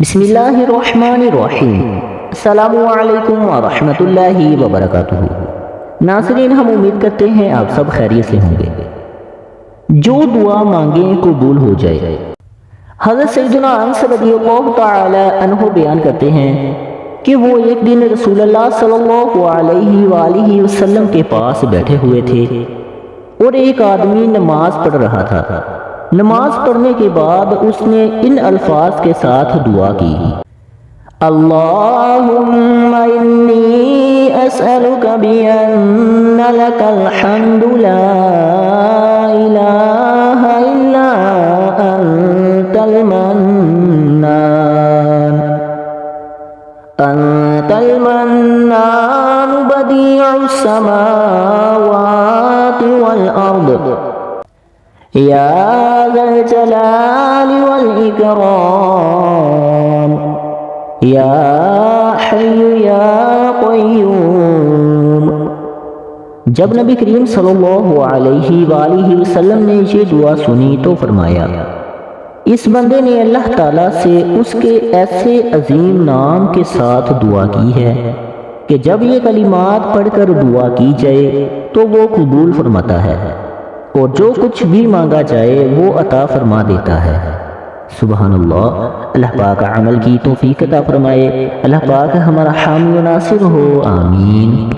بسم اللہ الرحمن الرحیم۔ السلام علیکم ورحمۃ اللہ وبرکاتہ۔ ناظرین، ہم امید کرتے ہیں آپ سب خیریت سے ہوں گے۔ جو دعا مانگیں قبول ہو جائے۔ حضرت سیدنا انس رضی اللہ تعالی عنہ بیان کرتے ہیں کہ وہ ایک دن رسول اللہ صلی اللہ علیہ وآلہ وسلم کے پاس بیٹھے ہوئے تھے اور ایک آدمی نماز پڑھ رہا تھا۔ نماز پڑھنے کے بعد اس نے ان الفاظ کے ساتھ دعا کی: اللہم انی اسألک بأن لک الحمد لا الہ الا انت المنان بدیع السماوات والارض یا ذا الجلال والاکرام یا حی یا قیوم۔ جب نبی کریم صلی اللہ علیہ وآلہ وسلم نے یہ دعا سنی تو فرمایا، اس بندے نے اللہ تعالیٰ سے اس کے ایسے عظیم نام کے ساتھ دعا کی ہے کہ جب یہ کلمات پڑھ کر دعا کی جائے تو وہ قبول فرماتا ہے، اور جو کچھ بھی مانگا جائے وہ عطا فرما دیتا ہے۔ سبحان اللہ۔ اللہ پاک عمل کی توفیق عطا فرمائے۔ اللہ پاک ہمارا حامی و ناصر ہو، آمین۔